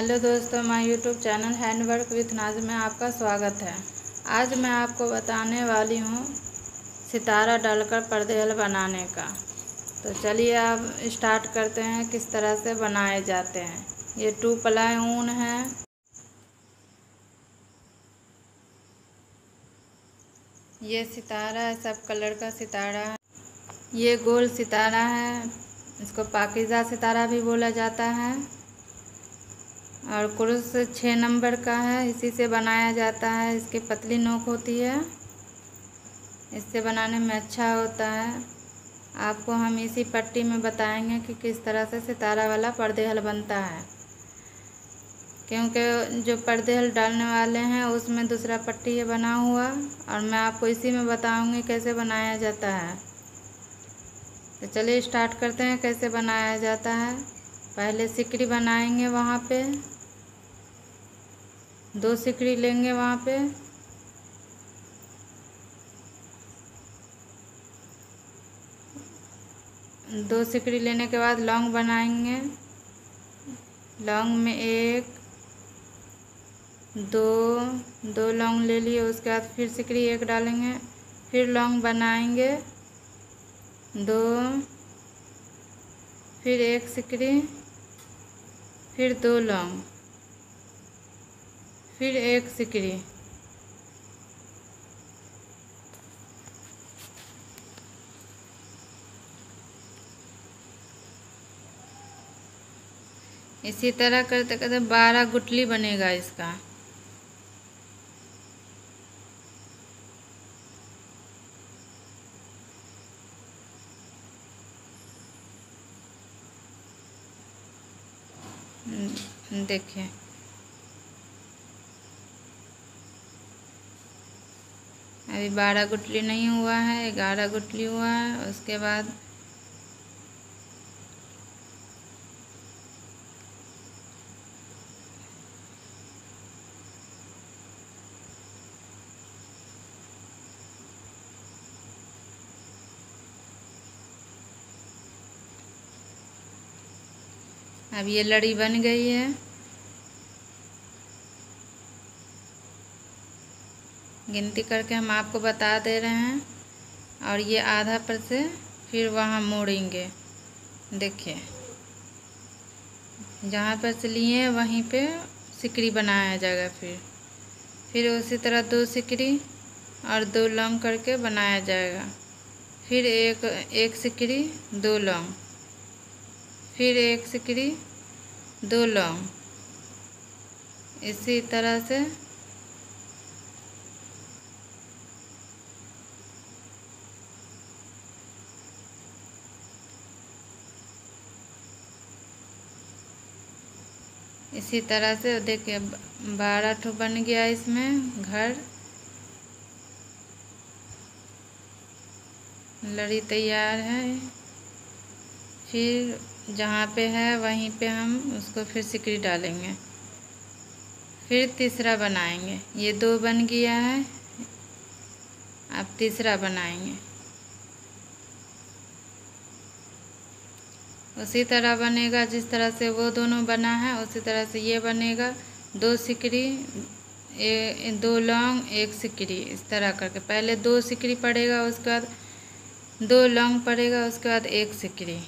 Hello दोस्तों, my YouTube channel handwork with नाज में आपका स्वागत है। आज मैं आपको बताने वाली हूँ सितारा डालकर पर्दे हल बनाने का। तो चलिए अब स्टार्ट करते हैं किस तरह से बनाए जाते हैं। ये 2 प्लाई ऊन है। ये सितारा है, सब कलर का सितारा है। ये गोल सितारा है, इसको पाकीज़ा सितारा भी बोला जाता है। और कुरुस 6 नंबर का है, इसी से बनाया जाता है। इसकी पतली नोक होती है, इससे बनाने में अच्छा होता है। आपको हम इसी पट्टी में बताएंगे कि किस तरह से सितारा वाला पर्दे हल बनता है, क्योंकि जो पर्दे हल डालने वाले हैं उसमें दूसरा पट्टी है बना हुआ, और मैं आपको इसी में बताऊंगी कैसे बनाया जाता है। तो चलिए स्टार्ट करते हैं कैसे बनाया जाता है। पहले सिकड़ी बनाएंगे, वहाँ पे 2 सिकड़ी लेंगे। वहाँ पे 2 सिकड़ी लेने के बाद लौंग बनाएंगे। लौंग में 1 2 लौंग ले लिए। उसके बाद फिर सिकड़ी 1 डालेंगे, फिर लौंग बनाएंगे 2, फिर 1 सिकड़ी, फिर 2 लौंग, फिर 1 सिकड़ी। इसी तरह करते करते 12 गुठली बनेगा इसका। देखिए अभी 12 गुठली नहीं हुआ है, 11 गुठली हुआ है। उसके बाद अब ये लड़ी बन गई है। गिनती करके हम आपको बता दे रहे हैं। और ये आधा पर से फिर वहाँ मोड़ेंगे। देखिए जहाँ पर से लिए वहीं पे सिकड़ी बनाया जाएगा। फिर उसी तरह 2 सिकड़ी और 2 लौंग करके बनाया जाएगा। फिर एक सिकड़ी 2 लौंग, फिर 1 सिकड़ी 2 लौंग। इसी तरह से देखिए 12 ठो बन गया इसमें घर। लड़ी तैयार है। फिर जहाँ पे है वहीं पे हम उसको फिर सिकड़ी डालेंगे। फिर तीसरा बनाएंगे। ये 2 बन गया है, अब तीसरा बनाएंगे। उसी तरह बनेगा जिस तरह से वो दोनों बना है, उसी तरह से ये बनेगा। 2 सिकड़ी 2 लौंग 1 सिकड़ी, इस तरह करके पहले 2 सिकड़ी पड़ेगा, उसके बाद 2 लौंग पड़ेगा, उसके बाद 1 सिकड़ी।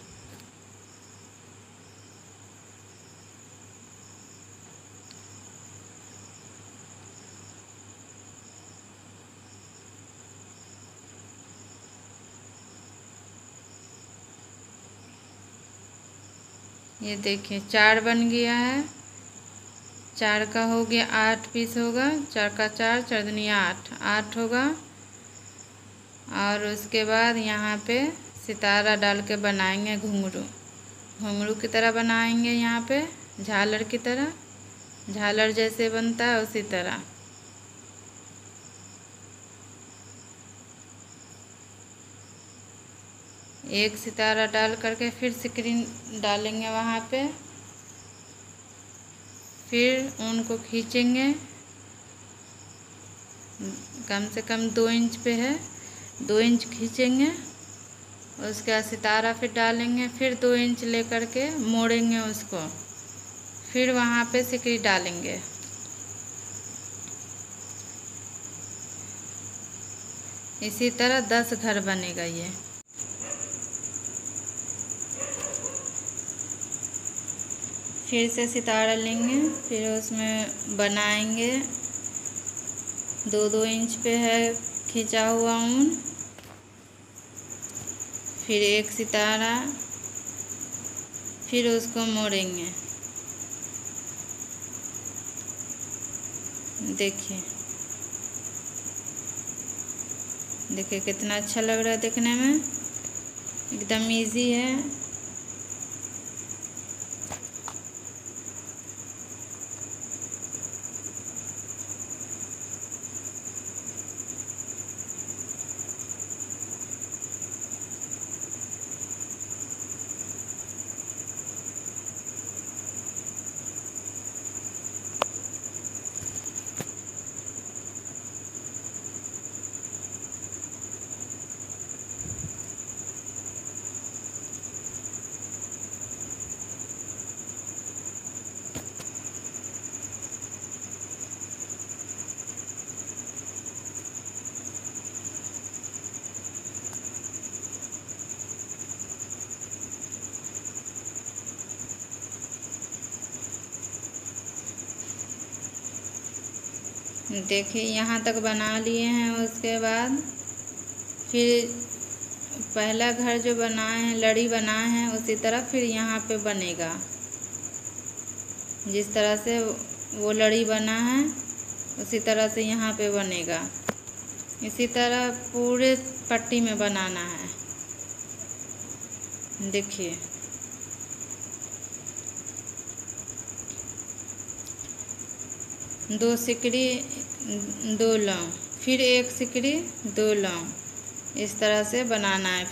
ये देखिए 4 बन गया है। 4 का हो गया 8 पीस होगा। 4 का 4, 4 दूनी 8 होगा। और उसके बाद यहाँ पे सितारा डाल के बनाएंगे घुंघरू की तरह बनाएंगे। यहाँ पे झालर की तरह, झालर जैसे बनता है उसी तरह। एक सितारा डाल करके फिर सिकड़ी डालेंगे वहाँ पे। फिर ऊन को खींचेंगे, कम से कम 2 इंच पे है, 2 इंच खींचेंगे। उसके बाद सितारा फिर डालेंगे, फिर 2 इंच लेकर के मोड़ेंगे उसको। फिर वहाँ पे सिकड़ी डालेंगे। इसी तरह 10 घर बनेगा ये। फिर से सितारा लेंगे, फिर उसमें बनाएंगे। 2-2 इंच पे है खिंचा हुआ ऊन। फिर एक सितारा, फिर उसको मोड़ेंगे। देखिए देखिए कितना अच्छा लग रहा है देखने में, एकदम इजी है। देखिए यहाँ तक बना लिए हैं। उसके बाद फिर पहला घर जो बनाए हैं, लड़ी बनाए हैं, उसी तरह फिर यहाँ पे बनेगा। जिस तरह से वो लड़ी बना है उसी तरह से यहाँ पे बनेगा। इसी तरह पूरे पट्टी में बनाना है। देखिए दो सिकड़ी 2 लौंग, फिर एक सिकड़ी 2 लौंग, इस तरह से बनाना है।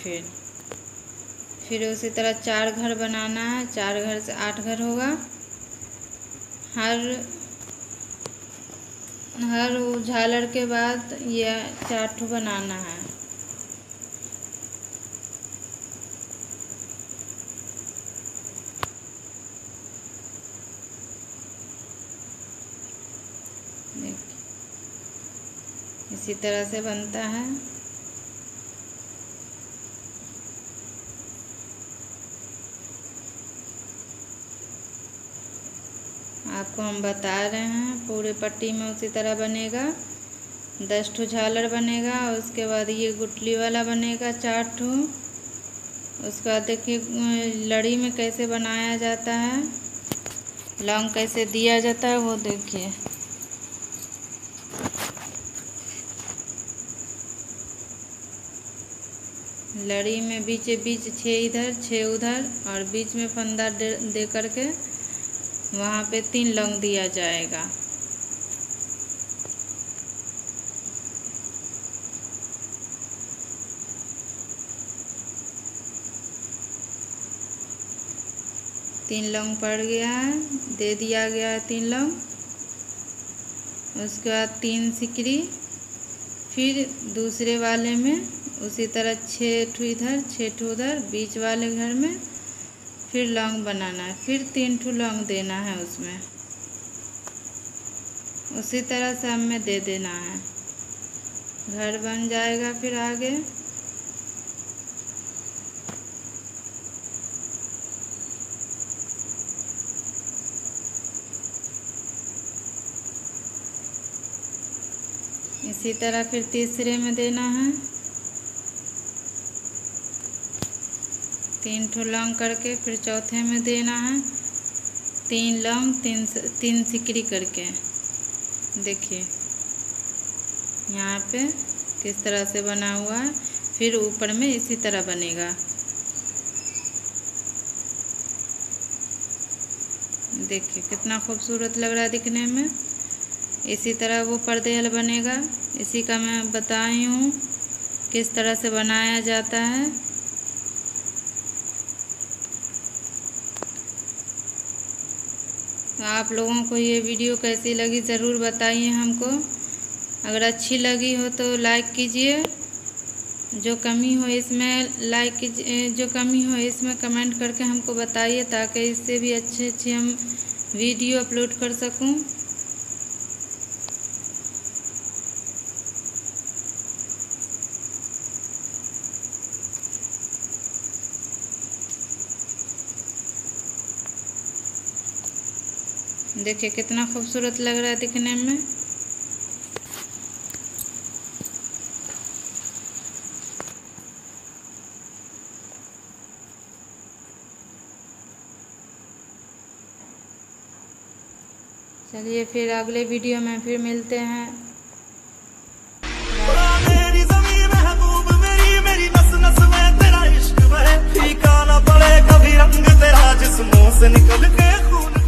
फिर उसी तरह 4 घर बनाना है। 4 घर से 8 घर होगा। हर झालर के बाद ये 4 ठो बनाना है। इसी तरह से बनता है। आपको हम बता रहे हैं, पूरे पट्टी में उसी तरह बनेगा। 10 ठो झालर बनेगा। उसके बाद ये गुठली वाला बनेगा 4 ठो। उसके बाद देखिए लड़ी में कैसे बनाया जाता है, लौंग कैसे दिया जाता है वो देखिए। लड़ी में बीचे बीच 6 इधर 6 उधर और बीच में फंदा दे करके वहाँ पे 3 लौंग दिया जाएगा। तीन लौंग पड़ गया है, दे दिया गया है 3 लौंग। उसके बाद 3 सिकड़ी, फिर दूसरे वाले में उसी तरह 6 ठो इधर 6 ठो उधर, बीच वाले घर में फिर लौंग बनाना है। फिर 3 ठो लौंग देना है उसमें, उसी तरह सब में दे देना है। घर बन जाएगा। फिर आगे इसी तरह फिर तीसरे में देना है। 3 ठो लौंग करके फिर चौथे में देना है। 3 लौंग 3 सिकड़ी करके। देखिए यहाँ पे किस तरह से बना हुआ है। फिर ऊपर में इसी तरह बनेगा। देखिए कितना खूबसूरत लग रहा है दिखने में। इसी तरह वो पर्दे बनेगा। इसी का मैं बताई हूँ किस तरह से बनाया जाता है। तो आप लोगों को ये वीडियो कैसी लगी ज़रूर बताइए हमको। अगर अच्छी लगी हो तो लाइक कीजिए, जो कमी हो इसमें लाइक कीजिए, जो कमी हो इसमें कमेंट करके हमको बताइए, ताकि इससे भी अच्छे हम वीडियो अपलोड कर सकूं। देखिए कितना खूबसूरत लग रहा है दिखने में। चलिए फिर अगले वीडियो में फिर मिलते हैं। मेरी ज़मीन महबूब मेरी नस नस में तेरा इश्क बहे, फीका ना पड़े कभी रंग तेरा जिस्मों से निकल के खून।